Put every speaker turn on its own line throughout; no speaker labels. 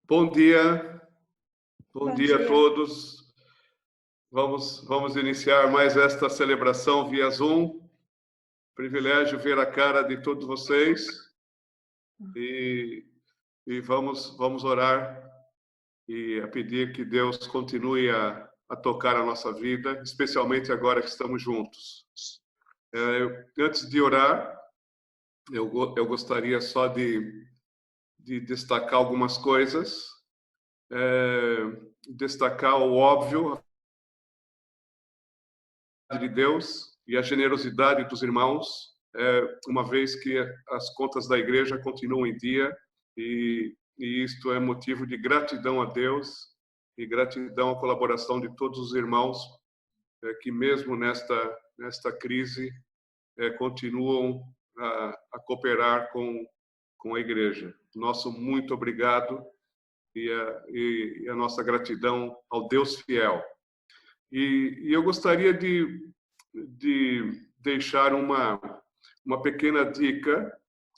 Bom dia, bom dia a
dia.
todos. Vamos iniciar mais esta celebração via Zoom. Privilégio ver a cara de todos vocês e vamos orar e a pedir que Deus continue a tocar a nossa vida, especialmente agora que estamos juntos. Antes de orar, eu gostaria só de destacar algumas coisas. Destacar o óbvio de Deus e a generosidade dos irmãos, uma vez que as contas da igreja continuam em dia e isto é motivo de gratidão a Deus e gratidão à colaboração de todos os irmãos que mesmo nesta crise continuam a cooperar com a igreja. Nosso muito obrigado e a nossa gratidão ao Deus fiel. E eu gostaria de deixar uma pequena dica,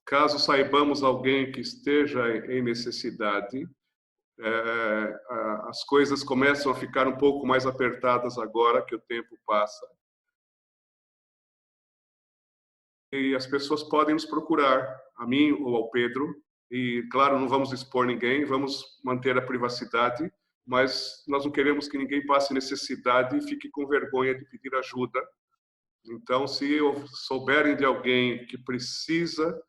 caso saibamos alguém que esteja em necessidade. As coisas começam a ficar um pouco mais apertadas agora que o tempo passa. E as pessoas podem nos procurar, a mim ou ao Pedro. E, claro, não vamos expor ninguém, vamos manter a privacidade, mas nós não queremos que ninguém passe necessidade e fique com vergonha de pedir ajuda. Então, se souberem de alguém que precisa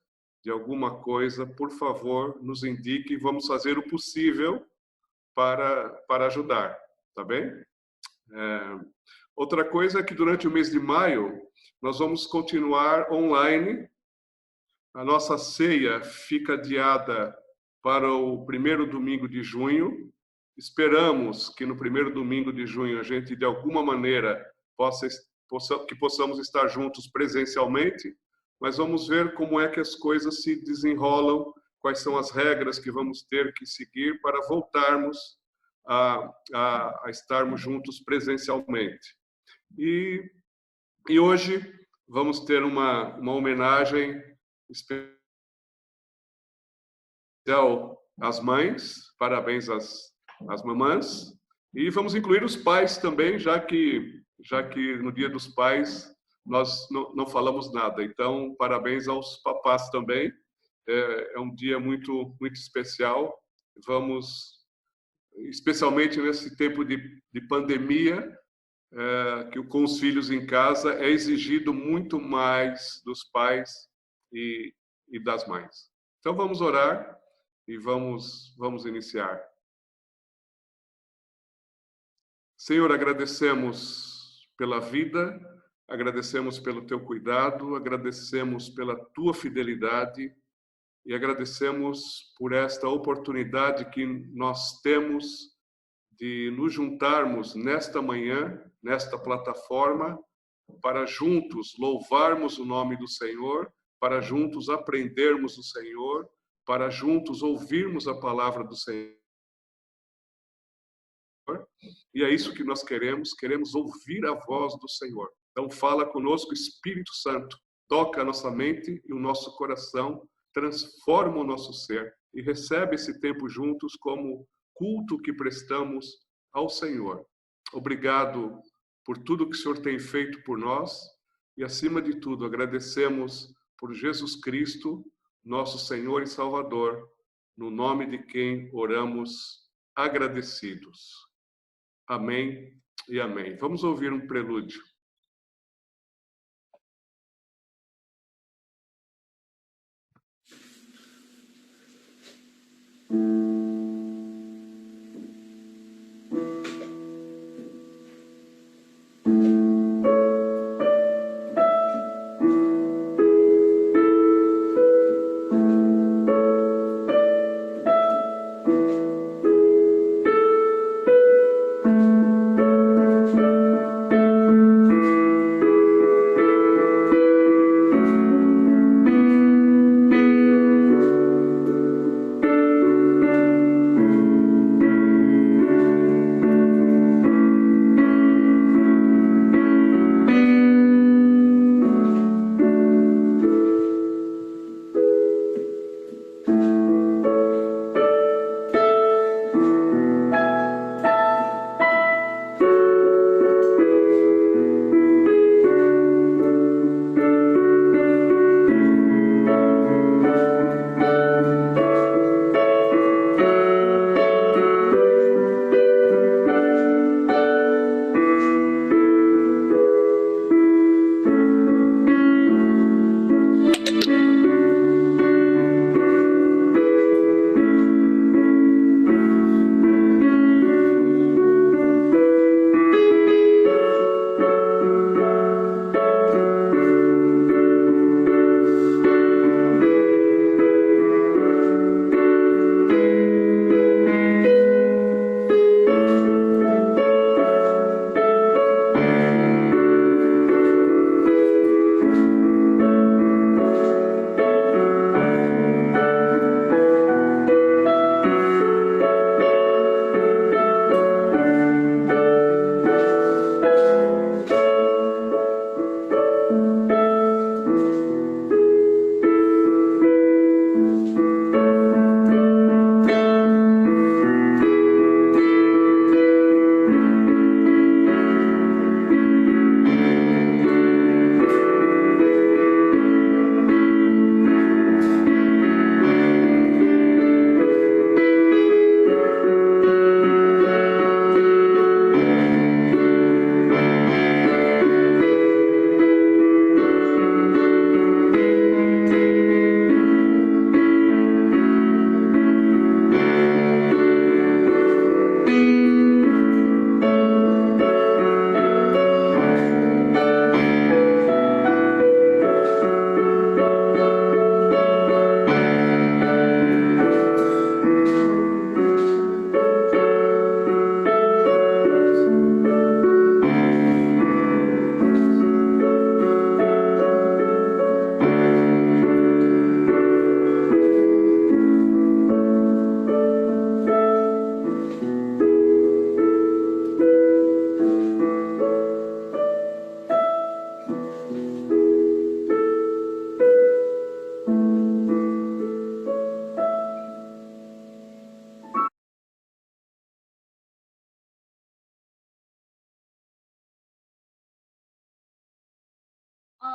de alguma coisa, por favor, nos indique e vamos fazer o possível para ajudar, tá bem? Outra coisa é que durante o mês de maio nós vamos continuar online. A nossa ceia fica adiada para o primeiro domingo de junho. Esperamos que no primeiro domingo de junho a gente, de alguma maneira, possamos estar juntos presencialmente, mas vamos ver como é que as coisas se desenrolam, quais são as regras que vamos ter que seguir para voltarmos a estarmos juntos presencialmente. E hoje vamos ter uma homenagem especial às mães, parabéns às mamãs, e vamos incluir os pais também, já que no Dia dos Pais nós não falamos nada. Então, parabéns aos papás também. É um dia muito especial. Vamos, especialmente nesse tempo de pandemia, que com os filhos em casa é exigido muito mais dos pais e das mães. Então vamos orar e vamos iniciar. Senhor, agradecemos pela vida, agradecemos pelo teu cuidado, agradecemos pela tua fidelidade e agradecemos por esta oportunidade que nós temos de nos juntarmos nesta manhã, nesta plataforma, para juntos louvarmos o nome do Senhor, para juntos aprendermos do Senhor, para juntos ouvirmos a palavra do Senhor. E é isso que nós queremos ouvir a voz do Senhor. Então fala conosco, Espírito Santo, toca a nossa mente e o nosso coração, transforma o nosso ser e recebe esse tempo juntos como culto que prestamos ao Senhor. Obrigado por tudo que o Senhor tem feito por nós e, acima de tudo, agradecemos por Jesus Cristo, nosso Senhor e Salvador, no nome de quem oramos agradecidos. Amém e amém. Vamos ouvir um prelúdio.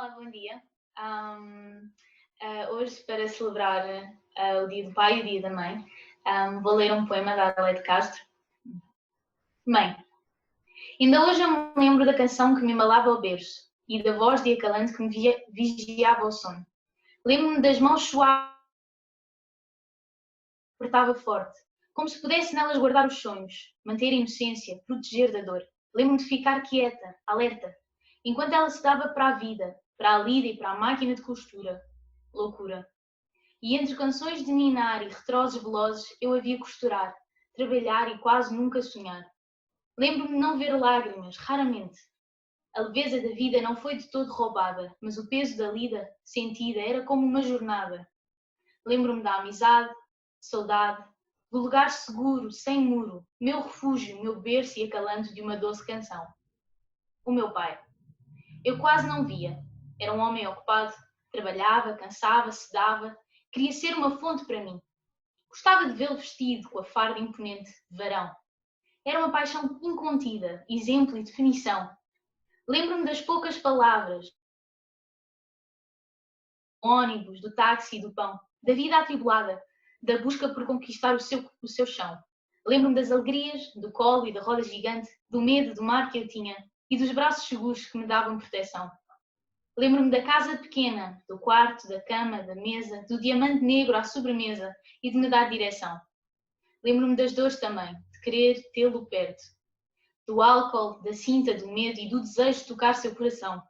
Olá, bom dia. Hoje, para celebrar o Dia do Pai e o Dia da Mãe, vou ler um poema da Adelaide Castro. Mãe, ainda hoje eu me lembro da canção que me embalava ao berço e da voz de acalante que me vigiava ao sono. Lembro-me das mãos suaves que apertava forte, como se pudesse nelas guardar os sonhos, manter a inocência, proteger da dor. Lembro-me de ficar quieta, alerta, enquanto ela se dava para a vida, para a lida e para a máquina de costura. Loucura. E entre canções de ninar e retroses velozes eu a via costurar, trabalhar e quase nunca sonhar. Lembro-me de não ver lágrimas, raramente. A leveza da vida não foi de todo roubada, mas o peso da lida, sentida, era como uma jornada. Lembro-me da amizade, saudade, do lugar seguro, sem muro, meu refúgio, meu berço e acalanto de uma doce canção. O meu pai. Eu quase não via. Era um homem ocupado, trabalhava, cansava-se, dava, queria ser uma fonte para mim. Gostava de vê-lo vestido com a farda imponente de varão. Era uma paixão incontida, exemplo e definição. Lembro-me das poucas palavras, do ônibus, do táxi e do pão, da vida atribulada, da busca por conquistar o seu chão. Lembro-me das alegrias, do colo e da roda gigante, do medo do mar que eu tinha e dos braços seguros que me davam proteção. Lembro-me da casa pequena, do quarto, da cama, da mesa, do diamante negro à sobremesa e de me dar direção. Lembro-me das dores também, de querer tê-lo perto, do álcool, da cinta, do medo e do desejo de tocar seu coração.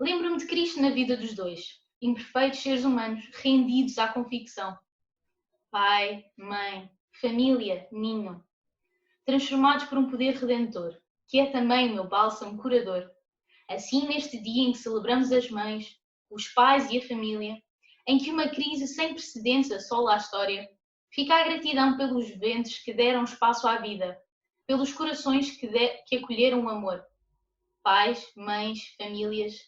Lembro-me de Cristo na vida dos dois, imperfeitos seres humanos rendidos à convicção. Pai, mãe, família, ninho, transformados por um poder redentor, que é também o meu bálsamo curador. Assim, neste dia em que celebramos as mães, os pais e a família, em que uma crise sem precedentes assola a história, fica a gratidão pelos ventos que deram espaço à vida, pelos corações que acolheram o amor. Pais, mães, famílias,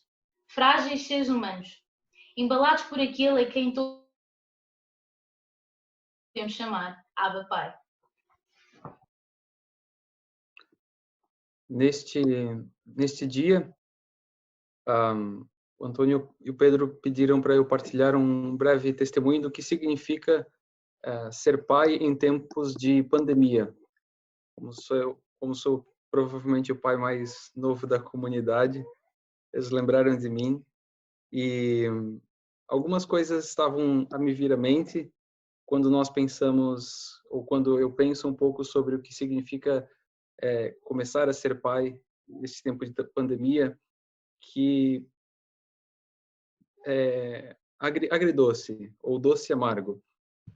frágeis seres humanos, embalados por aquele a quem todos podemos chamar Abba Pai.
Neste dia, o Antônio e o Pedro pediram para eu partilhar um breve testemunho do que significa ser pai em tempos de pandemia. Como sou provavelmente o pai mais novo da comunidade, eles lembraram de mim e algumas coisas estavam a me vir à mente quando nós pensamos, ou quando eu penso um pouco sobre o que significa começar a ser pai nesse tempo de pandemia, que é agridoce, ou doce e amargo.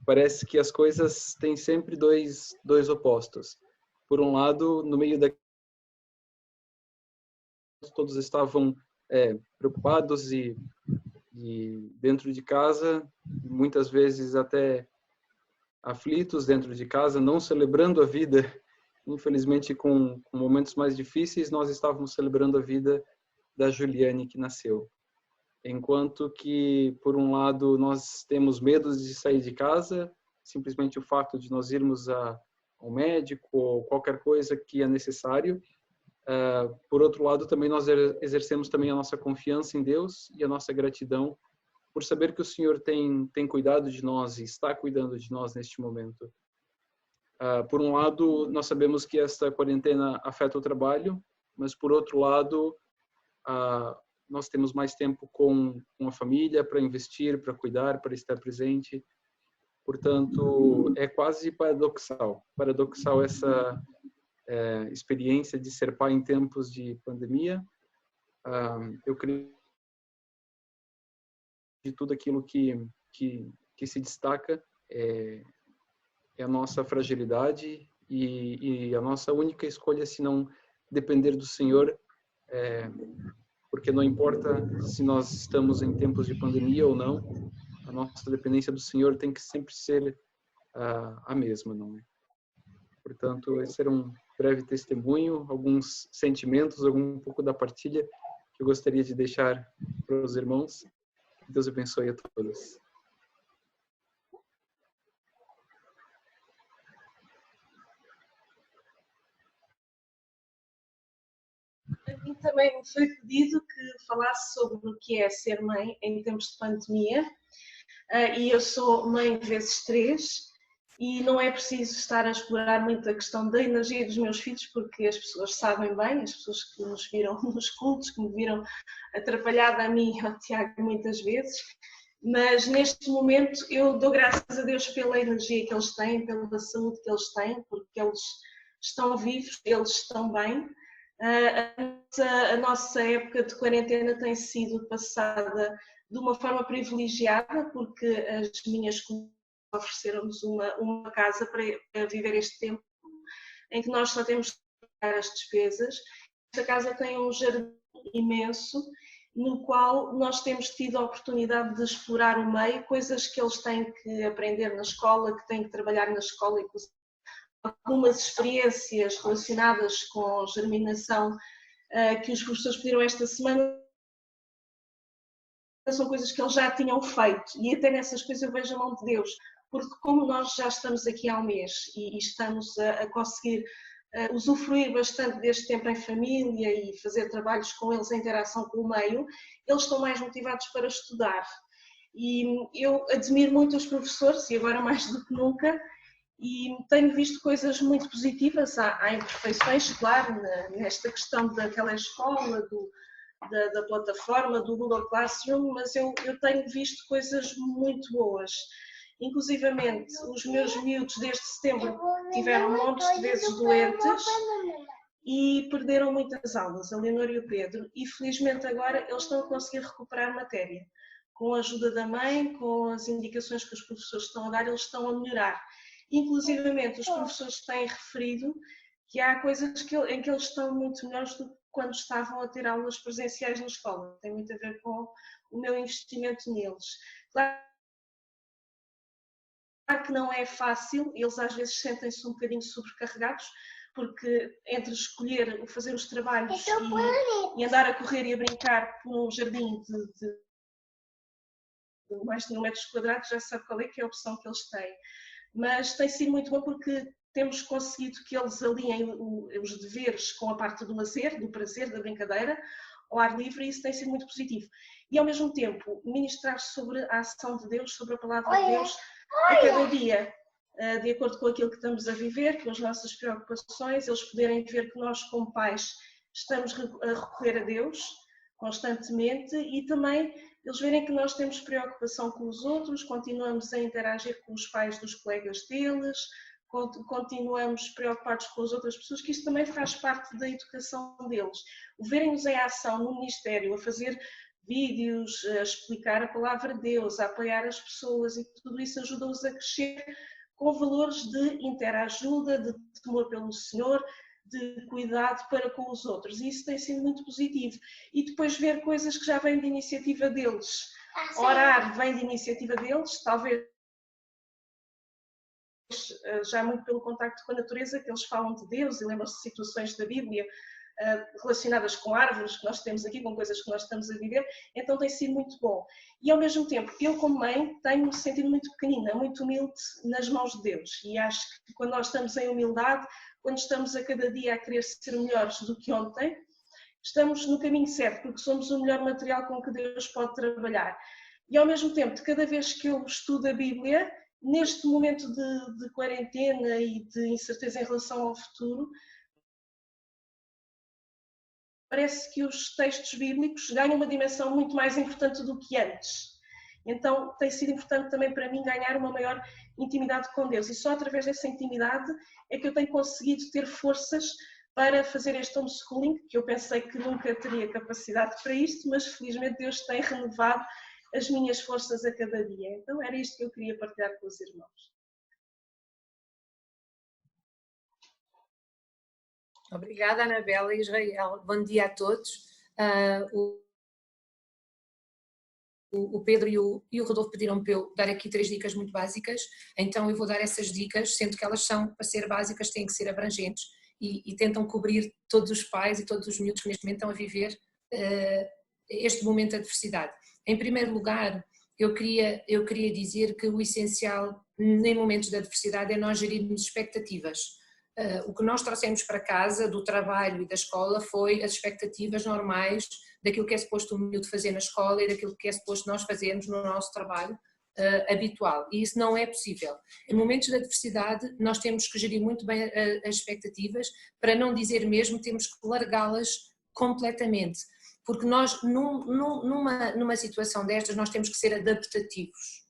Parece que as coisas têm sempre dois opostos. Por um lado, no meio da todos estavam preocupados e dentro de casa, muitas vezes até aflitos dentro de casa, não celebrando a vida. Infelizmente, com momentos mais difíceis, nós estávamos celebrando a vida da Juliane, que nasceu. Enquanto que, por um lado, nós temos medo de sair de casa, simplesmente o fato de nós irmos ao médico ou qualquer coisa que é necessário. Por outro lado, também nós exercemos também a nossa confiança em Deus e a nossa gratidão por saber que o Senhor tem cuidado de nós e está cuidando de nós neste momento. Por um lado, nós sabemos que esta quarentena afeta o trabalho, mas por outro lado, nós temos mais tempo com a família para investir, para cuidar, para estar presente. Portanto, é quase paradoxal essa experiência de ser pai em tempos de pandemia. Eu creio de tudo aquilo que se destaca é a nossa fragilidade e a nossa única escolha, se não depender do Senhor, porque não importa se nós estamos em tempos de pandemia ou não, a nossa dependência do Senhor tem que sempre ser a mesma, não é? Portanto, esse era um breve testemunho, alguns sentimentos, um pouco da partilha que eu gostaria de deixar para os irmãos. Deus abençoe a todos.
A mim também me foi pedido que falasse sobre o que é ser mãe em tempos de pandemia. E eu sou mãe vezes 3 e não é preciso estar a explorar muito a questão da energia dos meus filhos, porque as pessoas sabem bem, as pessoas que nos viram nos cultos, que me viram atrapalhada a mim e ao Tiago muitas vezes, mas neste momento eu dou graças a Deus pela energia que eles têm, pela saúde que eles têm, porque eles estão vivos, eles estão bem. A nossa época de quarentena tem sido passada de uma forma privilegiada, porque as minhas colegas ofereceram-nos uma casa para viver este tempo, em que nós só temos de pagar as despesas. Esta casa tem um jardim imenso, no qual nós temos tido a oportunidade de explorar o meio, coisas que eles têm que aprender na escola, que têm que trabalhar na escola, e algumas experiências relacionadas com germinação que os professores pediram esta semana são coisas que eles já tinham feito, e até nessas coisas eu vejo a mão de Deus, porque como nós já estamos aqui há um mês e estamos a conseguir usufruir bastante deste tempo em família e fazer trabalhos com eles em interação com o meio, eles estão mais motivados para estudar. E eu admiro muito os professores, e agora mais do que nunca, e tenho visto coisas muito positivas. Há imperfeições, claro, nesta questão da telescola, da plataforma, do Google Classroom, mas eu tenho visto coisas muito boas. Inclusivamente, os meus miúdos desde setembro tiveram montes de vezes doentes e perderam muitas aulas, a Leonor e o Pedro, e felizmente agora eles estão a conseguir recuperar matéria. Com a ajuda da mãe, com as indicações que os professores estão a dar, eles estão a melhorar. Inclusivamente, os professores têm referido que há coisas em que eles estão muito melhores do que quando estavam a ter aulas presenciais na escola. Tem muito a ver com o meu investimento neles. Claro que não é fácil, eles às vezes sentem-se um bocadinho sobrecarregados, porque entre escolher fazer os trabalhos e andar a correr e a brincar por um jardim de mais de 1 metro quadrado, já sabe qual é que é a opção que eles têm. Mas tem sido muito bom porque temos conseguido que eles aliem os deveres com a parte do lazer, do prazer, da brincadeira, ao ar livre, e isso tem sido muito positivo. E ao mesmo tempo, ministrar sobre a ação de Deus, sobre a palavra de Deus, a cada dia, de acordo com aquilo que estamos a viver, com as nossas preocupações, eles poderem ver que nós, como pais, estamos a recorrer a Deus constantemente, e também eles verem que nós temos preocupação com os outros, continuamos a interagir com os pais dos colegas deles, continuamos preocupados com as outras pessoas, que isto também faz parte da educação deles. O verem-nos em ação no Ministério, a fazer vídeos, a explicar a palavra de Deus, a apoiar as pessoas, e tudo isso ajuda-os a crescer com valores de interajuda, de temor pelo Senhor, de cuidado para com os outros, e isso tem sido muito positivo. E depois ver coisas que já vêm de iniciativa deles. Orar vem de iniciativa deles, talvez já muito pelo contacto com a natureza, que eles falam de Deus e lembram-se de situações da Bíblia relacionadas com árvores que nós temos aqui, com coisas que nós estamos a viver, então tem sido muito bom. E ao mesmo tempo, eu como mãe tenho-me sentido muito pequenina, muito humilde nas mãos de Deus, e acho que quando nós estamos em humildade, quando estamos a cada dia a querer ser melhores do que ontem, estamos no caminho certo, porque somos o melhor material com que Deus pode trabalhar. E ao mesmo tempo, de cada vez que eu estudo a Bíblia, neste momento de quarentena e de incerteza em relação ao futuro, parece que os textos bíblicos ganham uma dimensão muito mais importante do que antes. Então tem sido importante também para mim ganhar uma maior intimidade com Deus, e só através dessa intimidade é que eu tenho conseguido ter forças para fazer este homeschooling, que eu pensei que nunca teria capacidade para isto, mas felizmente Deus tem renovado as minhas forças a cada dia. Então era isto que eu queria partilhar com os irmãos.
Obrigada, Anabela e Israel. Bom dia a todos. O Pedro e o Rodolfo pediram para eu dar aqui 3 dicas muito básicas, então eu vou dar essas dicas, sendo que elas são, para ser básicas, têm que ser abrangentes e tentam cobrir todos os pais e todos os miúdos que neste momento estão a viver este momento de adversidade. Em primeiro lugar, eu queria dizer que o essencial em momentos de adversidade é nós gerirmos expectativas. O que nós trouxemos para casa do trabalho e da escola foi as expectativas normais daquilo que é suposto o miúdo fazer na escola e daquilo que é suposto nós fazermos no nosso trabalho habitual, e isso não é possível. Em momentos de adversidade nós temos que gerir muito bem as expectativas, para não dizer mesmo temos que largá-las completamente, porque nós numa situação destas nós temos que ser adaptativos,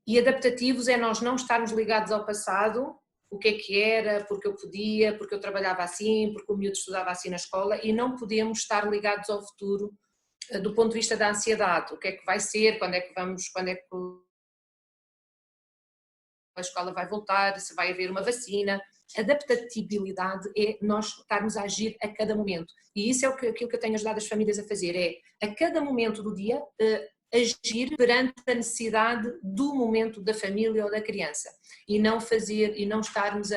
e adaptativos é nós não estarmos ligados ao passado, o que é que era, porque eu podia, porque eu trabalhava assim, porque o miúdo estudava assim na escola, e não podemos estar ligados ao futuro do ponto de vista da ansiedade, o que é que vai ser, quando é que a escola vai voltar, se vai haver uma vacina. Adaptabilidade é nós estarmos a agir a cada momento, e isso é aquilo que eu tenho ajudado as famílias a fazer, é a cada momento do dia agir perante a necessidade do momento da família ou da criança, e não estarmos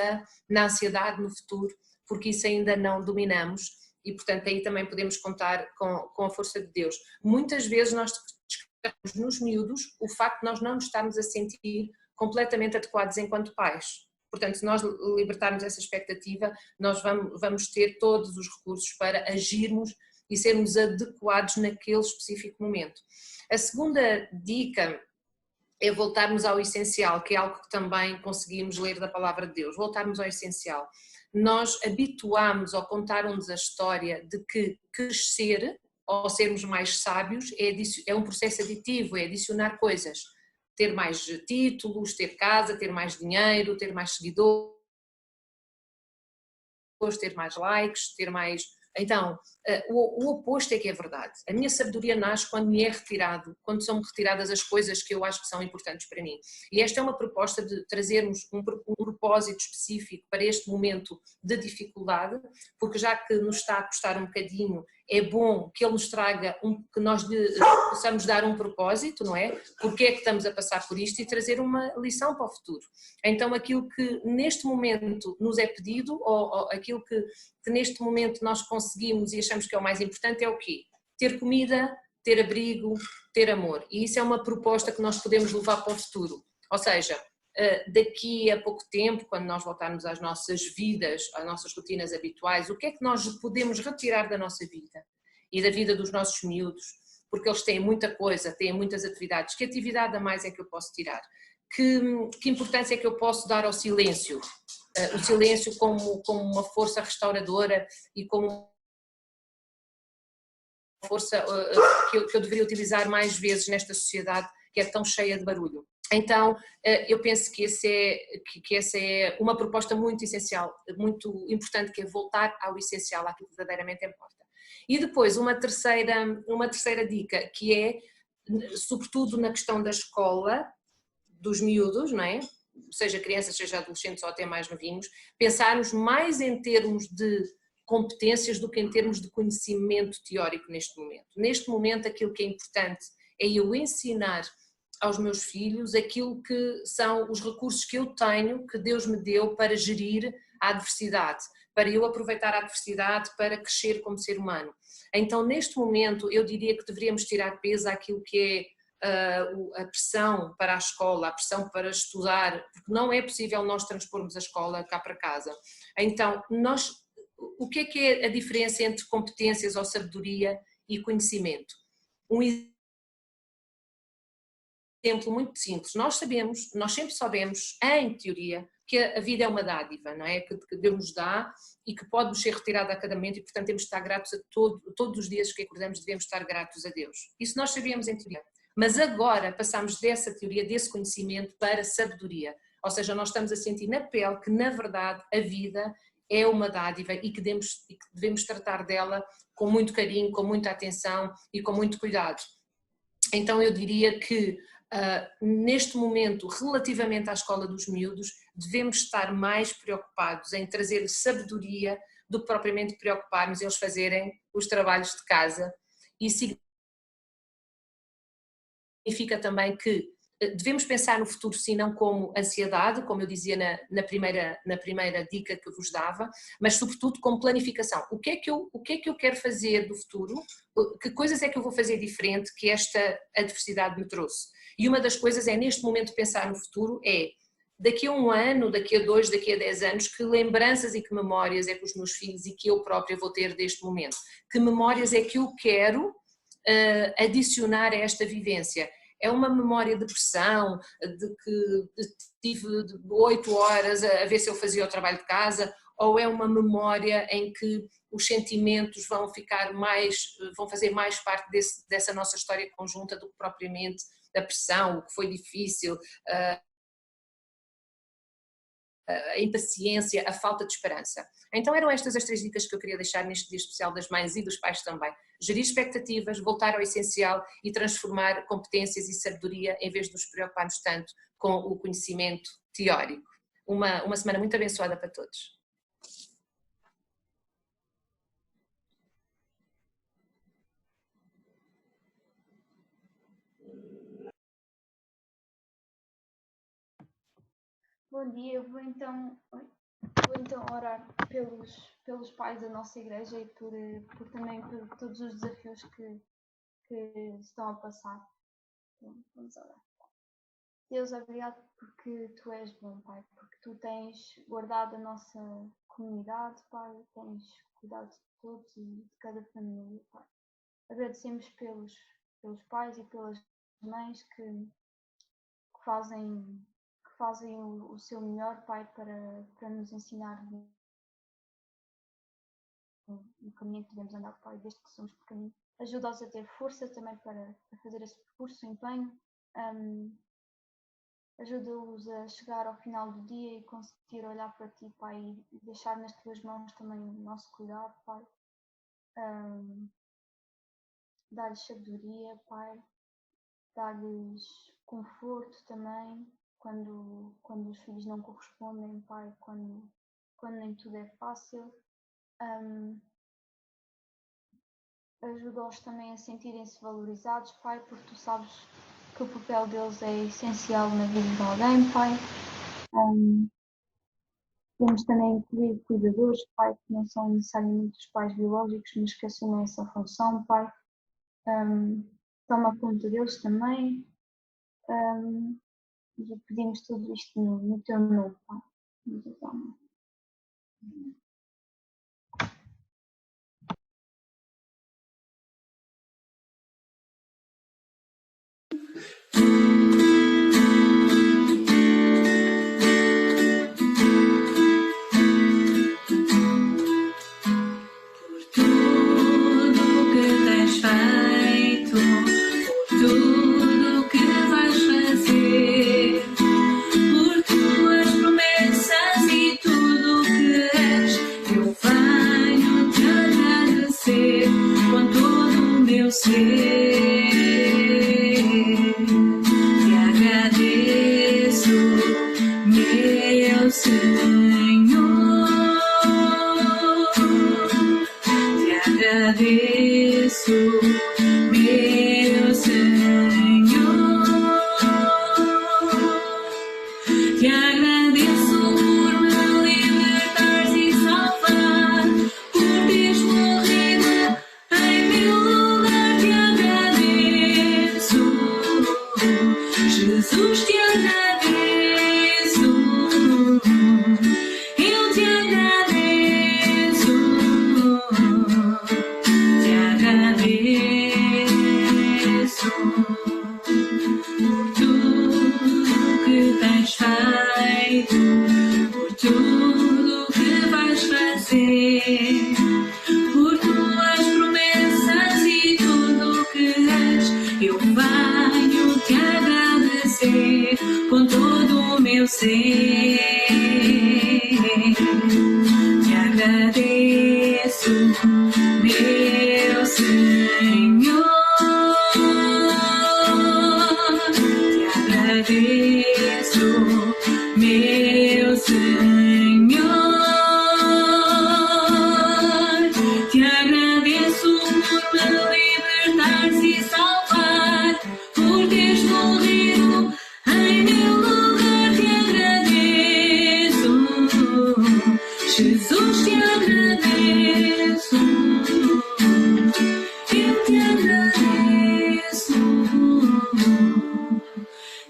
na ansiedade no futuro, porque isso ainda não dominamos, e portanto aí também podemos contar com a força de Deus. Muitas vezes nós descarregamos nos miúdos o facto de nós não nos estarmos a sentir completamente adequados enquanto pais. Portanto, se nós libertarmos essa expectativa, nós vamos ter todos os recursos para agirmos e sermos adequados naquele específico momento. A segunda dica é voltarmos ao essencial, que é algo que também conseguimos ler da palavra de Deus, voltarmos ao essencial. Nós habituámos ao contar-nos a história de que crescer, ou sermos mais sábios, é um processo aditivo, é adicionar coisas. Ter mais títulos, ter casa, ter mais dinheiro, ter mais seguidores, ter mais likes, ter mais... Então, o oposto é que é verdade. A minha sabedoria nasce quando me é retirado, quando são retiradas as coisas que eu acho que são importantes para mim. E esta é uma proposta de trazermos um propósito específico para este momento de dificuldade, porque já que nos está a custar um bocadinho, é bom que ele nos traga, que nós lhe possamos dar um propósito, não é? Porque é que estamos a passar por isto, e trazer uma lição para o futuro. Então aquilo que neste momento nos é pedido, ou aquilo que neste momento nós conseguimos e achamos que é o mais importante, é o quê? Ter comida, ter abrigo, ter amor. E isso é uma proposta que nós podemos levar para o futuro. Ou seja, daqui a pouco tempo, quando nós voltarmos às nossas vidas, às nossas rotinas habituais, o que é que nós podemos retirar da nossa vida e da vida dos nossos miúdos? Porque eles têm muita coisa, têm muitas atividades. Que atividade a mais é que eu posso tirar? Que importância é que eu posso dar ao silêncio? O silêncio como uma força restauradora e como uma força que eu deveria utilizar mais vezes nesta sociedade que é tão cheia de barulho. Então, eu penso que essa é uma proposta muito essencial, muito importante, que é voltar ao essencial, àquilo que verdadeiramente importa. E depois, uma terceira dica, que é, sobretudo na questão da escola, dos miúdos, não é? Seja crianças, seja adolescentes ou até mais novinhos, pensarmos mais em termos de competências do que em termos de conhecimento teórico neste momento. Neste momento, aquilo que é importante é eu ensinar aos meus filhos aquilo que são os recursos que eu tenho, que Deus me deu para gerir a adversidade, para eu aproveitar a adversidade para crescer como ser humano. Então, neste momento, eu diria que deveríamos tirar peso àquilo que é a pressão para a escola, a pressão para estudar, porque não é possível nós transpormos a escola cá para casa. Então, o que é a diferença entre competências ou sabedoria e conhecimento? Um exemplo muito simples, nós sempre sabemos, em teoria, que a vida é uma dádiva, não é? Que Deus nos dá e que pode nos ser retirada a cada momento, e portanto temos de estar gratos a todos os dias que acordamos, devemos estar gratos a Deus. Isso nós sabíamos em teoria. Mas agora passamos dessa teoria, desse conhecimento, para a sabedoria. Ou seja, nós estamos a sentir na pele que, na verdade, a vida é uma dádiva e que devemos tratar dela com muito carinho, com muita atenção e com muito cuidado. Então eu diria que neste momento, relativamente à escola dos miúdos, devemos estar mais preocupados em trazer sabedoria do que propriamente preocuparmos eles fazerem os trabalhos de casa. E significa também que devemos pensar no futuro, sim, não como ansiedade, como eu dizia na primeira dica que vos dava, mas sobretudo como planificação. O que é que eu quero fazer do futuro? Que coisas é que eu vou fazer diferente que esta adversidade me trouxe? E uma das coisas é, neste momento, pensar no futuro, é daqui a 1 ano, daqui a 2, daqui a 10 anos, que lembranças e que memórias é que os meus filhos e que eu própria vou ter deste momento? Que memórias é que eu quero adicionar a esta vivência? É uma memória de pressão, de que tive 8 horas a ver se eu fazia o trabalho de casa, ou é uma memória em que os sentimentos vão fazer mais parte dessa nossa história conjunta do que propriamente a pressão, o que foi difícil, a impaciência, a falta de esperança. Então eram estas as 3 dicas que eu queria deixar neste dia especial das mães e dos pais também. Gerir expectativas, voltar ao essencial e transformar competências e sabedoria em vez de nos preocuparmos tanto com o conhecimento teórico. Uma semana muito abençoada para todos.
Bom dia, eu vou então orar pelos pais da nossa igreja e também por todos os desafios que estão a passar. Então, vamos orar. Deus, obrigado porque Tu és bom, Pai, porque Tu tens guardado a nossa comunidade, Pai, tens cuidado de todos e de cada família, Pai. Agradecemos pelos pais e pelas mães que fazem o seu melhor, Pai, para nos ensinar no caminho que devemos andar, Pai, desde que somos pequeninos. Ajuda-os a ter força também para fazer esse percurso, empenho. Ajuda-os a chegar ao final do dia e conseguir olhar para Ti, Pai, e deixar nas Tuas mãos também o nosso cuidado, Pai. Dar-lhes sabedoria, Pai. Dar-lhes conforto também. Quando os filhos não correspondem, Pai, quando nem tudo é fácil. Ajuda-os também a sentirem-se valorizados, Pai, porque Tu sabes que o papel deles é essencial na vida de alguém, Pai. Temos também incluir cuidadores, Pai, que não são necessariamente os pais biológicos, mas que assumem essa função, Pai. Toma conta deles também. E pedimos tudo isto no Teu nome, Pai.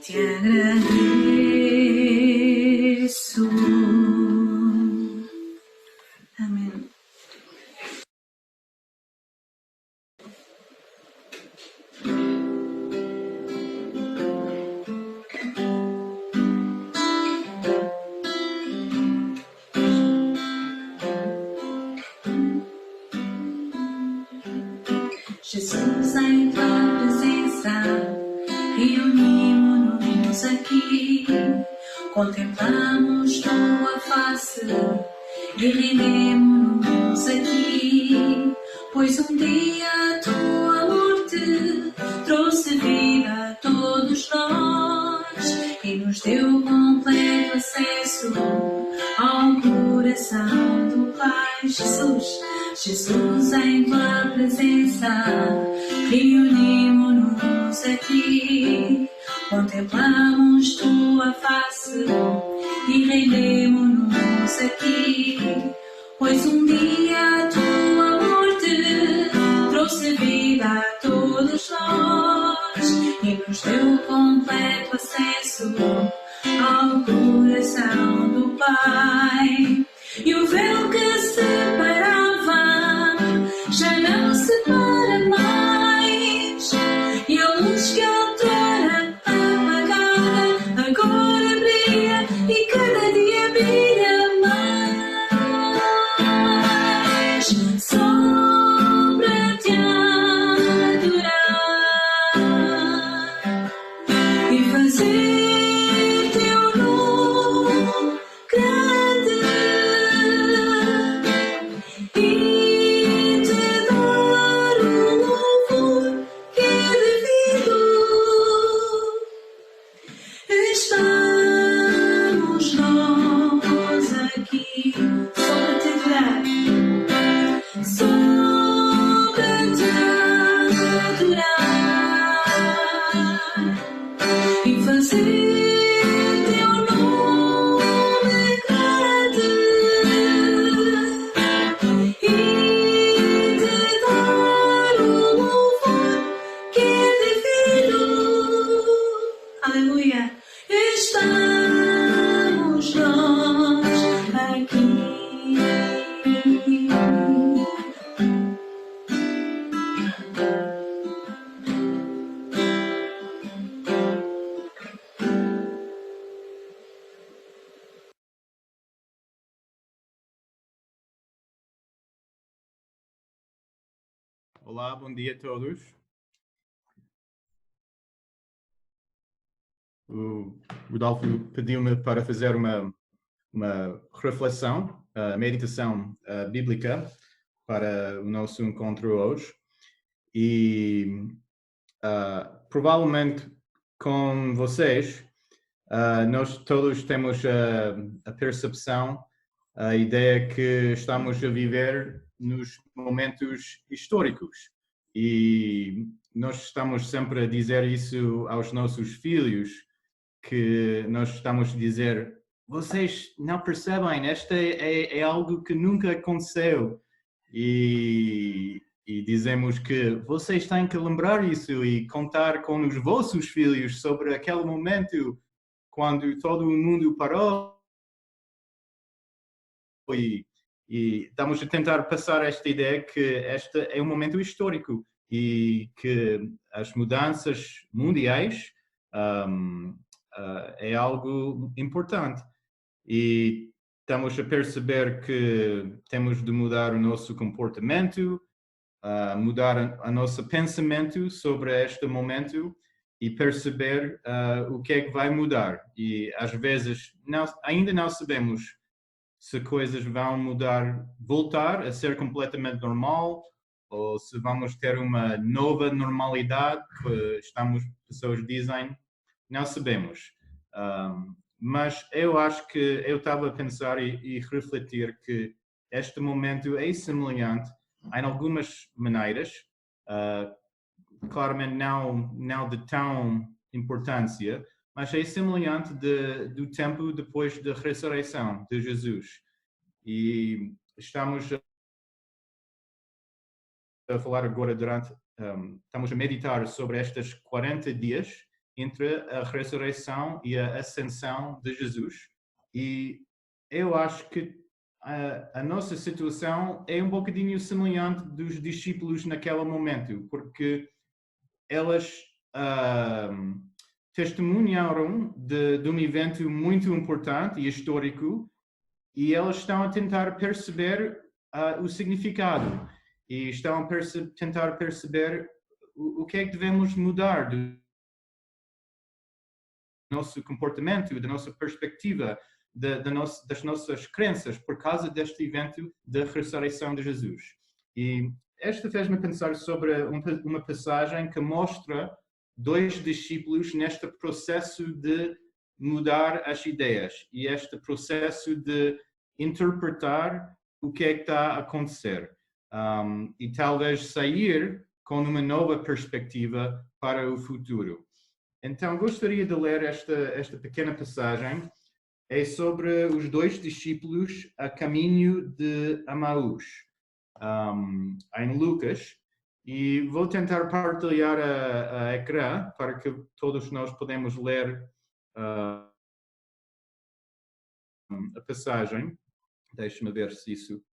Te agradeço. Jesus, em tua presença, reunimos-nos aqui, contemplamos tua face e rendemos-nos aqui, pois um dia tua morte trouxe vida a todos nós e nos deu completo acesso ao coração do Pai. Jesus, Jesus, em tua presença, reunimos-nos aqui, contemplamos tua face e rendemos-nos aqui, pois um dia a tua morte trouxe vida a todos nós e nos deu completo acesso ao coração do Pai. E o véu que separava já não separa mais, e a luz que outrora apagada agora brilha e cada dia brilha mais. Só para te adorar e fazer teu nome grande e te dar o louvor que é devido. Estamos nós aqui só para te adorar, só para te adorar e fazer teu nome grande e te dar o louvor que é devido. Aleluia! Estamos nós aqui.
Olá, bom dia a todos. O Rodolfo pediu-me para fazer uma reflexão, meditação bíblica para o nosso encontro hoje. E provavelmente com vocês, nós todos temos a percepção, a ideia que estamos a viver nos momentos históricos. E nós estamos sempre a dizer isso aos nossos filhos, que nós estamos a dizer, vocês não percebem, esta é algo que nunca aconteceu. E dizemos que vocês têm que lembrar isso e contar com os vossos filhos sobre aquele momento quando todo o mundo parou. E estamos a tentar passar esta ideia que este é um momento histórico e que as mudanças mundiais é algo importante. E estamos a perceber que temos de mudar o nosso comportamento, mudar o nosso pensamento sobre este momento e perceber o que é que vai mudar. E às vezes ainda não sabemos se coisas vão mudar, voltar a ser completamente normal, ou se vamos ter uma nova normalidade, que pessoas dizem, não sabemos. Mas eu acho que eu estava a pensar e refletir que este momento é semelhante em algumas maneiras, claramente não de tão importância, mas é semelhante do tempo depois da ressurreição de Jesus. E estamos a falar agora estamos a meditar sobre estes 40 dias entre a ressurreição e a ascensão de Jesus. E eu acho que a nossa situação é um bocadinho semelhante dos discípulos naquele momento, porque elas testemunharam de um evento muito importante e histórico e elas estão a tentar perceber o significado. e estão a tentar perceber o que é que devemos mudar do nosso comportamento, da nossa perspectiva, das nossas crenças por causa deste evento da ressurreição de Jesus. E esta fez-me pensar sobre uma passagem que mostra 2 discípulos neste processo de mudar as ideias e este processo de interpretar o que é que está a acontecer e talvez sair com uma nova perspectiva para o futuro. Então, gostaria de ler esta pequena passagem. É sobre os 2 discípulos a caminho de Emaús, em Lucas. E vou tentar partilhar a ecrã para que todos nós podemos ler a passagem. Deixe-me ver se isso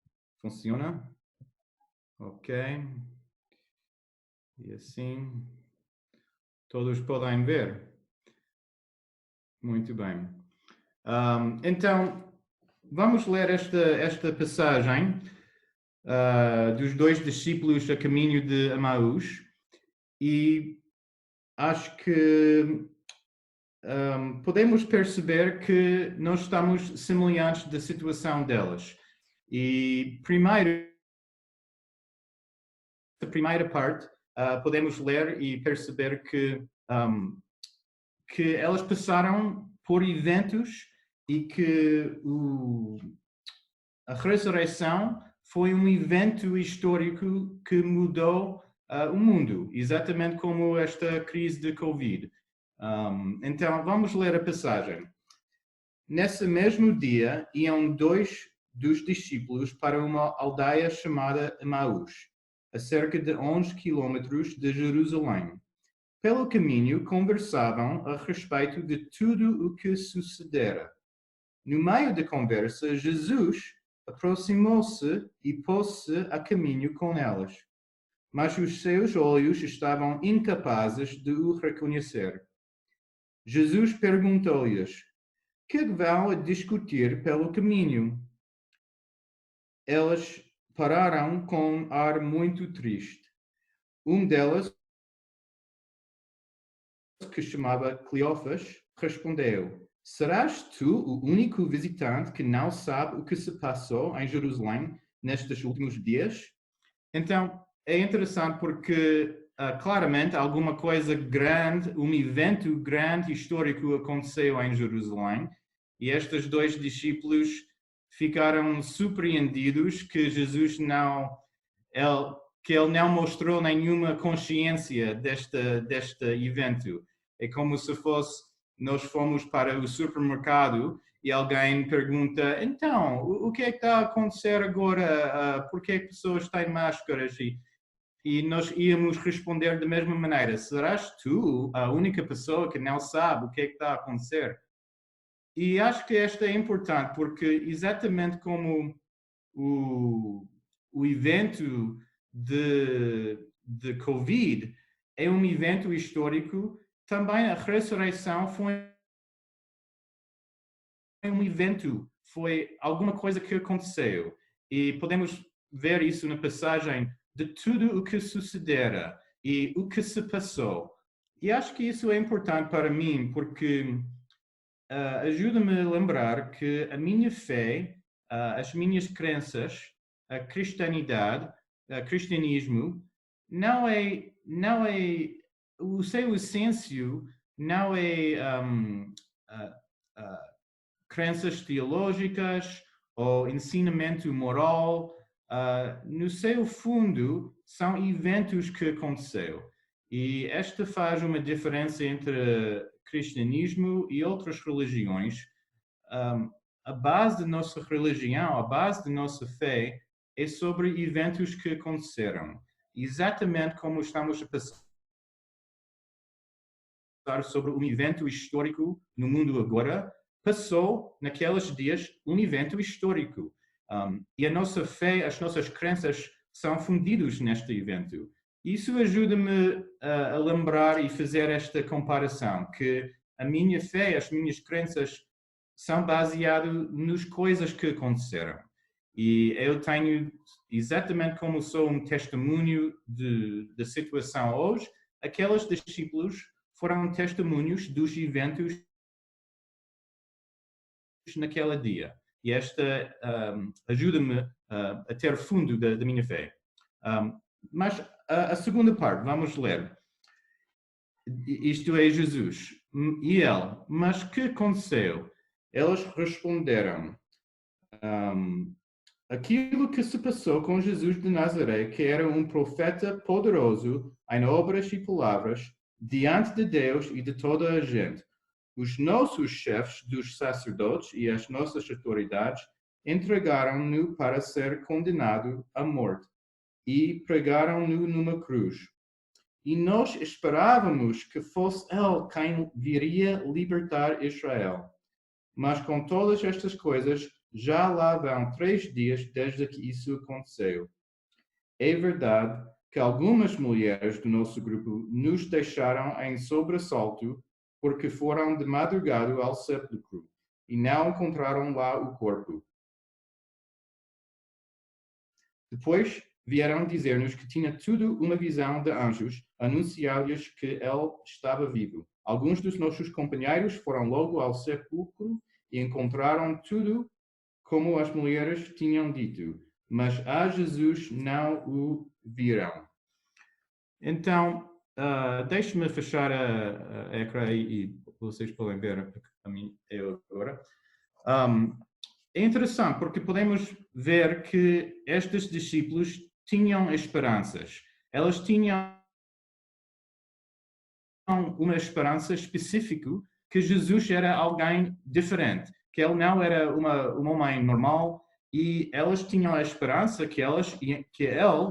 funciona. Ok. E assim, todos podem ver. Muito bem. Então, vamos ler esta passagem dos 2 discípulos a caminho de Emaús e acho que podemos perceber que nós estamos semelhantes da situação delas. E primeiro, a primeira parte, podemos ler e perceber que elas passaram por eventos e que a ressurreição foi um evento histórico que mudou o mundo, exatamente como esta crise de Covid. Então, vamos ler a passagem. Nesse mesmo dia, iam 2 dos discípulos para uma aldeia chamada Emaús, a cerca de 11 quilômetros de Jerusalém. Pelo caminho, conversavam a respeito de tudo o que sucedera. No meio da conversa, Jesus aproximou-se e pôs-se a caminho com elas. Mas os seus olhos estavam incapazes de o reconhecer. Jesus perguntou-lhes: que vão a discutir pelo caminho? Elas pararam com ar muito triste. Um delas, que chamava Cleófas, respondeu: serás tu o único visitante que não sabe o que se passou em Jerusalém nestes últimos dias? Então, é interessante porque claramente alguma coisa grande, um evento grande histórico aconteceu em Jerusalém e estes 2 discípulos ficaram surpreendidos que Jesus ele não mostrou nenhuma consciência deste evento. É como se nós fomos para o supermercado e alguém pergunta: então, o que é que está a acontecer agora? Por que pessoas têm máscaras? E nós íamos responder da mesma maneira: serás tu a única pessoa que não sabe o que é que está a acontecer? E acho que esta é importante porque exatamente como o evento de Covid é um evento histórico, também a ressurreição foi um evento, foi alguma coisa que aconteceu. E podemos ver isso na passagem de tudo o que sucedera e o que se passou. E acho que isso é importante para mim, porque ajuda-me a lembrar que a minha fé, as minhas crenças, a cristianidade, o cristianismo, não é o seu essêncio não é crenças teológicas ou ensinamento moral. No seu fundo, são eventos que aconteceram. E esta faz uma diferença entre cristianismo e outras religiões. A base da nossa religião, a base da nossa fé, é sobre eventos que aconteceram. Exatamente como estamos a passar sobre um evento histórico no mundo agora, passou naqueles dias um evento histórico. E a nossa fé, as nossas crenças são fundidos neste evento. Isso ajuda-me a lembrar e fazer esta comparação, que a minha fé, as minhas crenças são baseadas nas coisas que aconteceram. E eu tenho exatamente como sou um testemunho da situação hoje, aqueles discípulos foram testemunhos dos eventos naquele dia. E esta ajuda-me a ter fundo da minha fé. Mas a segunda parte, vamos ler. Isto é Jesus. E ele, mas que aconteceu? Eles responderam, aquilo que se passou com Jesus de Nazaré, que era um profeta poderoso em obras e palavras, diante de Deus e de toda a gente. Os nossos chefes dos sacerdotes e as nossas autoridades entregaram-no para ser condenado à morte e pregaram-no numa cruz. E nós esperávamos que fosse ele quem viria libertar Israel. Mas com todas estas coisas, já lá vão 3 dias desde que isso aconteceu. É verdade que algumas mulheres do nosso grupo nos deixaram em sobressalto porque foram de madrugada ao sepulcro e não encontraram lá o corpo. Depois vieram dizer-nos que tinha tido uma visão de anjos, anunciar-lhes que ele estava vivo. Alguns dos nossos companheiros foram logo ao sepulcro e encontraram tudo como as mulheres tinham dito, mas a Jesus não o viram. Então, deixe-me fechar a ecrã e vocês podem ver a mim agora. É interessante porque podemos ver que estes discípulos tinham esperanças. Elas tinham uma esperança específica que Jesus era alguém diferente, que ele não era um homem normal, e elas tinham a esperança que ele,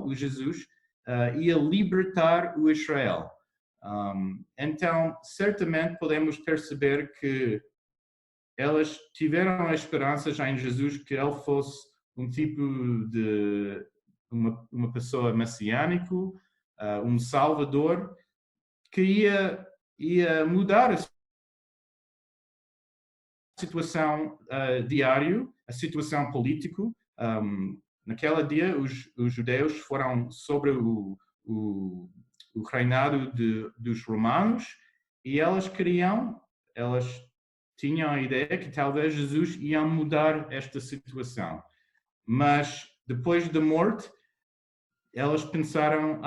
o Jesus, ia libertar o Israel. Então, certamente podemos perceber que elas tiveram esperanças em Jesus que ele fosse um tipo de uma pessoa messiânica, um salvador, que ia mudar a situação diária, a situação política. Naquele dia, os judeus foram sobre o reinado dos romanos e elas tinham a ideia que talvez Jesus ia mudar esta situação. Mas depois da morte, elas pensaram,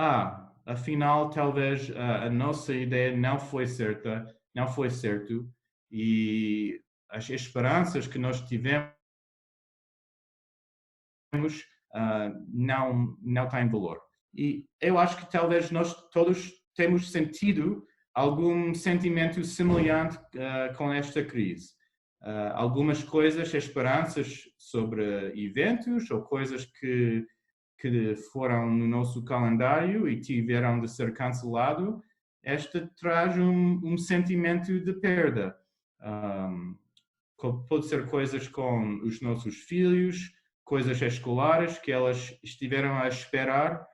afinal, talvez a nossa ideia não foi certa, não foi certo, e as esperanças que nós tivemos não têm valor. E eu acho que talvez nós todos temos sentido algum sentimento semelhante com esta crise. Algumas coisas, esperanças sobre eventos ou coisas que foram no nosso calendário e tiveram de ser cancelado, esta traz um sentimento de perda. Pode ser coisas com os nossos filhos, coisas escolares que elas estiveram a esperar,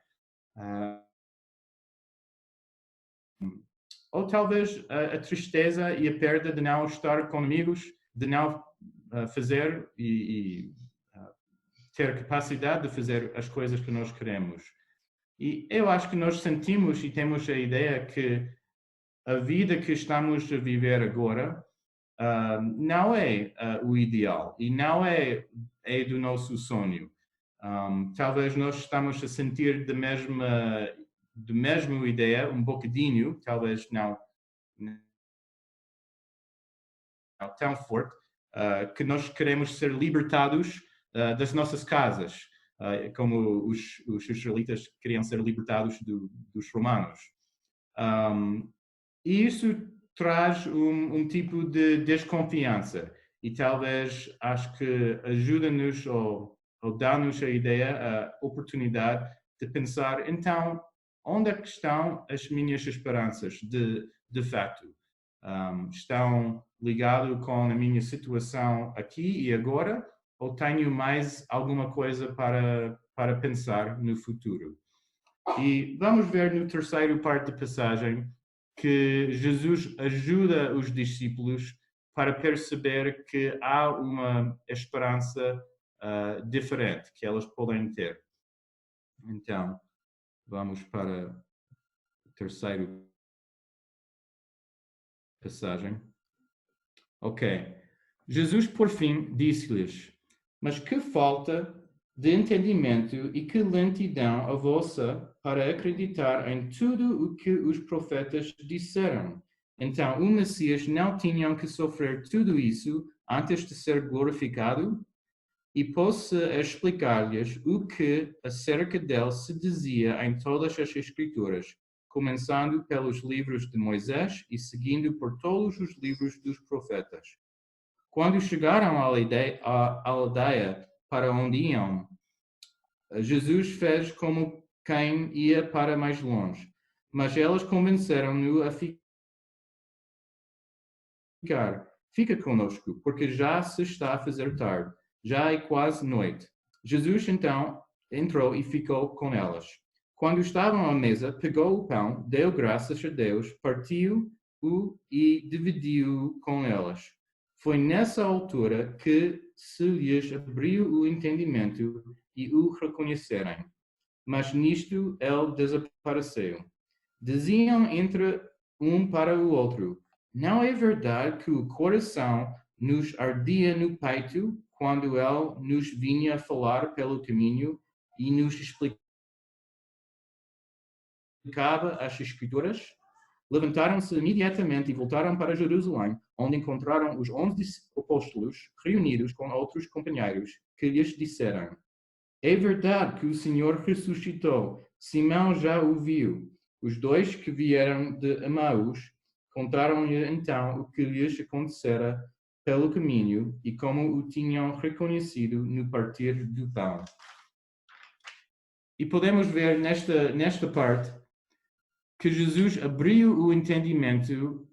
ou talvez a tristeza e a perda de não estar com amigos, de não fazer e ter capacidade de fazer as coisas que nós queremos. E eu acho que nós sentimos e temos a ideia que a vida que estamos a viver agora não é o ideal e não é do nosso sonho. Talvez nós estamos a sentir da mesma ideia, um bocadinho, talvez não tão forte, que nós queremos ser libertados das nossas casas, como os israelitas queriam ser libertados dos romanos. E isso traz um tipo de desconfiança e talvez acho que ajuda-nos ou dá-nos a ideia, a oportunidade de pensar, então, onde é que estão as minhas esperanças de facto? Estão ligadas com a minha situação aqui e agora? Ou tenho mais alguma coisa para pensar no futuro? E vamos ver no terceiro parte da passagem que Jesus ajuda os discípulos para perceber que há uma esperança diferente que elas podem ter. Então, vamos para o terceiro passagem. Ok. Jesus, por fim, disse-lhes: mas que falta de entendimento e que lentidão a vossa para acreditar em tudo o que os profetas disseram. Então, o Messias não tinha que sofrer tudo isso antes de ser glorificado? E posso explicar-lhes o que acerca dele se dizia em todas as Escrituras, começando pelos livros de Moisés e seguindo por todos os livros dos profetas. Quando chegaram à aldeia para onde iam, Jesus fez como quem ia para mais longe, mas elas convenceram-no a ficar. Fica conosco, porque já se está a fazer tarde, já é quase noite. Jesus então entrou e ficou com elas. Quando estavam à mesa, pegou o pão, deu graças a Deus, partiu-o e dividiu-o com elas. Foi nessa altura que se lhes abriu o entendimento e o reconhecerem. Mas nisto ele desapareceu. Diziam entre um para o outro: não é verdade que o coração nos ardia no peito quando ele nos vinha falar pelo caminho e nos explicava as Escrituras? Levantaram-se imediatamente e voltaram para Jerusalém, onde encontraram os 11 apóstolos reunidos com outros companheiros, que lhes disseram: é verdade que o Senhor ressuscitou. Simão já o viu. Os dois que vieram de Emaús contaram-lhe então o que lhes acontecera pelo caminho e como o tinham reconhecido no partir do pão. E podemos ver nesta parte que Jesus abriu o entendimento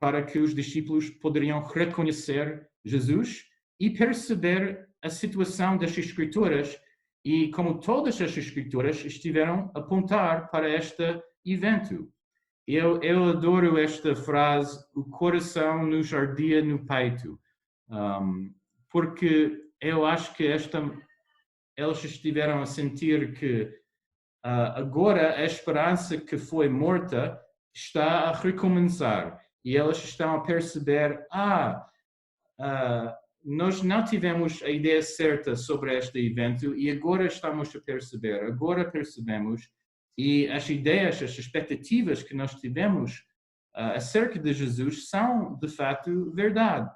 para que os discípulos poderiam reconhecer Jesus e perceber a situação das Escrituras e como todas as Escrituras estiveram a apontar para este evento. Eu adoro esta frase: o coração nos ardia no peito, porque eu acho que eles estiveram a sentir que agora a esperança que foi morta está a recomeçar e eles estão a perceber: nós não tivemos a ideia certa sobre este evento e agora estamos a perceber, agora percebemos, e as ideias, as expectativas que nós tivemos acerca de Jesus são de fato verdade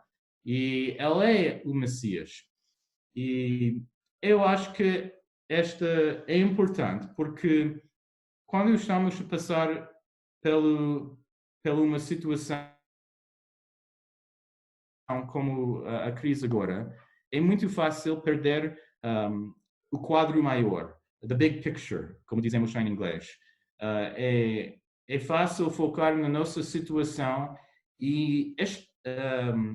e ele é o Messias. E eu acho que esta é importante porque quando estamos a passar por uma situação como a crise agora, é muito fácil perder o quadro maior, the big picture, como dizemos em inglês. É fácil focar na nossa situação e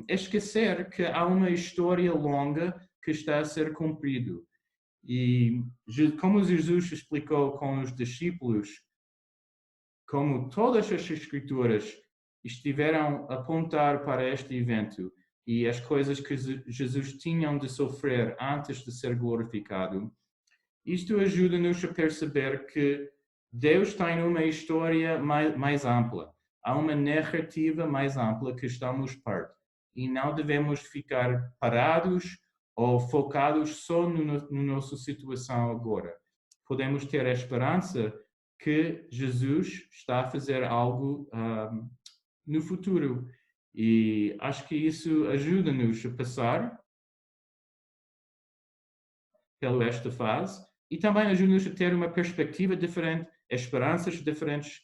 esquecer que há uma história longa que está a ser cumprido. E como Jesus explicou com os discípulos, como todas as Escrituras estiveram a apontar para este evento e as coisas que Jesus tinha de sofrer antes de ser glorificado, isto ajuda-nos a perceber que Deus tem uma história mais ampla. Há uma narrativa mais ampla que estamos perto. E não devemos ficar parados ou focados só na nossa situação agora. Podemos ter a esperança que Jesus está a fazer algo no futuro. E acho que isso ajuda-nos a passar pela esta fase e também ajuda-nos a ter uma perspectiva diferente, esperanças diferentes,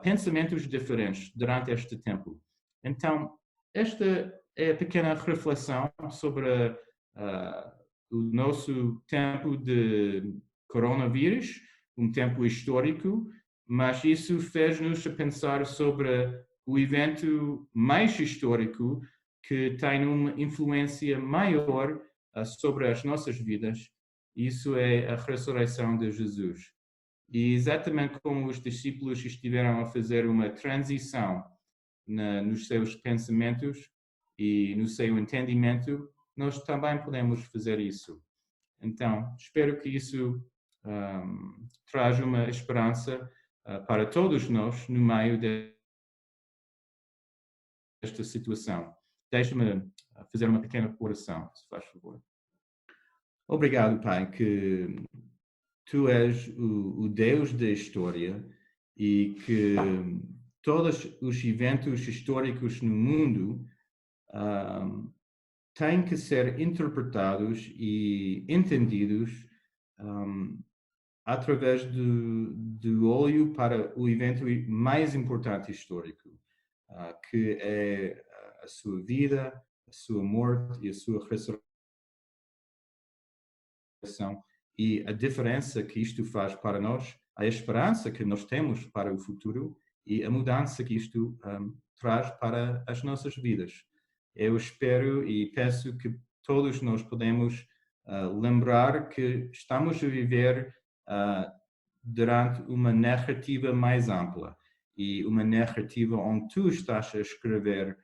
pensamentos diferentes durante este tempo. Então, esta é a pequena reflexão sobre o nosso tempo de coronavírus, um tempo histórico, mas isso fez-nos a pensar sobre o evento mais histórico que tem uma influência maior sobre as nossas vidas. Isso é a ressurreição de Jesus. E exatamente como os discípulos estiveram a fazer uma transição nos seus pensamentos e no seu entendimento, nós também podemos fazer isso. Então, espero que isso traz uma esperança para todos nós no meio desta situação. Deixe-me fazer uma pequena oração, se faz favor. Obrigado, Pai, que Tu és o Deus da história e que todos os eventos históricos no mundo têm que ser interpretados e entendidos através do olho para o evento mais importante histórico, que é a sua vida, a sua morte e a sua ressurreição. E a diferença que isto faz para nós, a esperança que nós temos para o futuro e a mudança que isto traz para as nossas vidas. Eu espero e peço que todos nós podemos lembrar que estamos a viver durante uma narrativa mais ampla e uma narrativa onde tu estás a escrever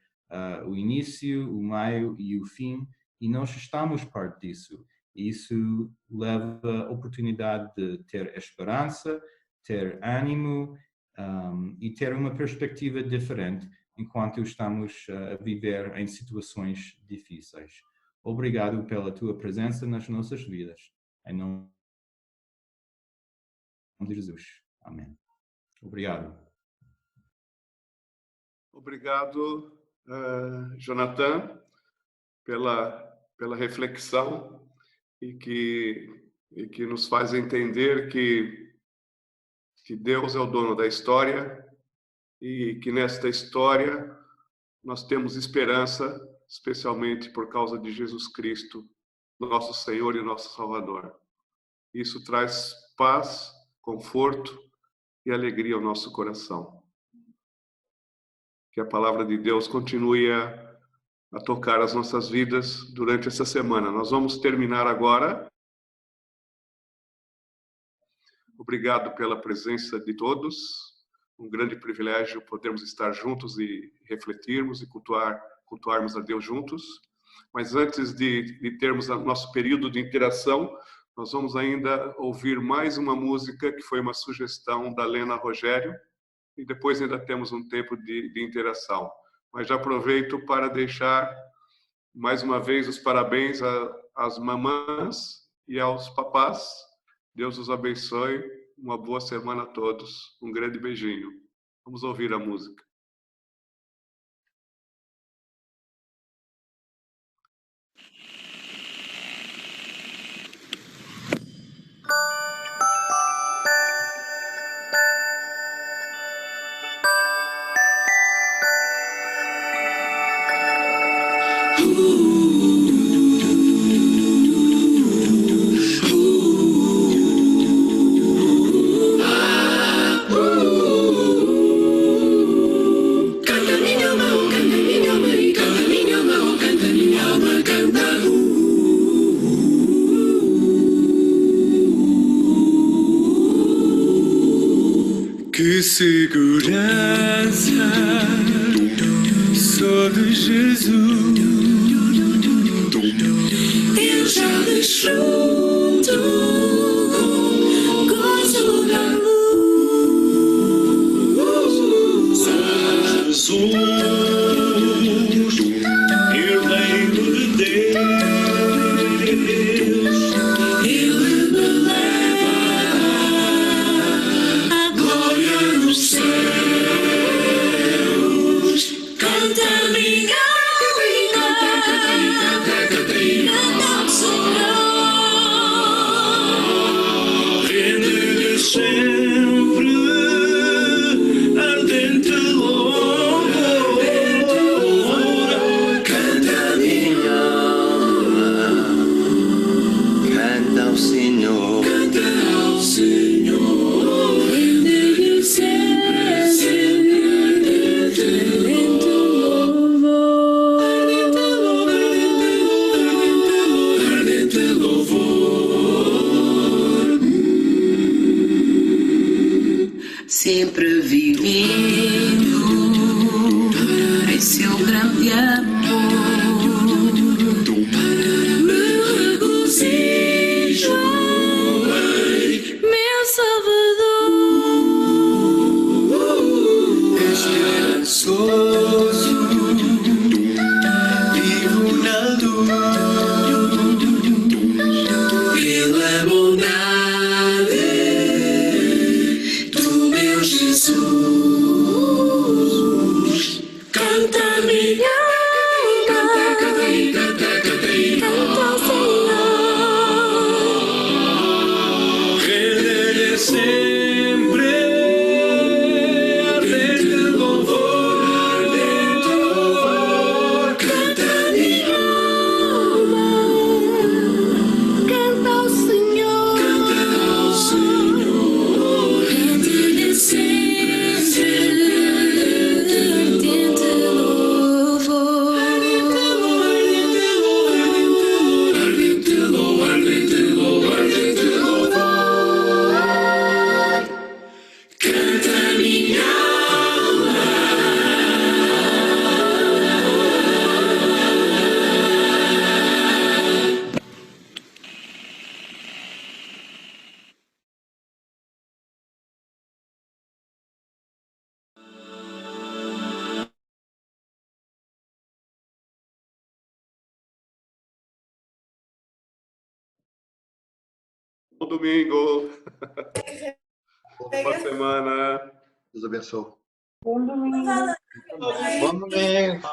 o início, o meio e o fim, e nós estamos parte disso. Isso leva a oportunidade de ter esperança, ter ânimo e ter uma perspectiva diferente enquanto estamos a viver em situações difíceis. Obrigado pela tua presença nas nossas vidas. Em nome de Jesus. Amém. Obrigado.
Obrigado, Jonathan, pela reflexão e que nos faz entender que Deus é o dono da história e que nesta história nós temos esperança, especialmente por causa de Jesus Cristo, nosso Senhor e nosso Salvador. Isso traz paz, conforto e alegria ao nosso coração. Que a palavra de Deus continue a tocar as nossas vidas durante essa semana. Nós vamos terminar agora. Obrigado pela presença de todos. Um grande privilégio podermos estar juntos e refletirmos e cultuarmos a Deus juntos. Mas antes de termos o nosso período de interação, nós vamos ainda ouvir mais uma música que foi uma sugestão da Lena Rogério e depois ainda temos um tempo de interação. Mas já aproveito para deixar mais uma vez os parabéns às mamãs e aos papás. Deus os abençoe. Uma boa semana a todos. Um grande beijinho. Vamos ouvir a música.
Que segurança só de Jesus. Ele já desfruto gozo da luz. Jesus, herdeiro de Deus, Ele me leva à glória dos céus. Canta minha vida, canta Senhor, rende-lhe sempre ardente louvor. Canta minha alma, canta ao Senhor, canta ao Senhor, rende-lhe sempre ardente louvor, ardente louvor. Sempre vivendo em seu grande amor, me regozijo sempre ardente louvor, canta minha alma, canta ao Senhor, canta-lhe sempre ardente louvor, ardente louvor, ardente louvor, ardente louvor, canta minha alma.
Bom domingo. Boa semana.
Deus abençoe.
Bom domingo.
Bom domingo.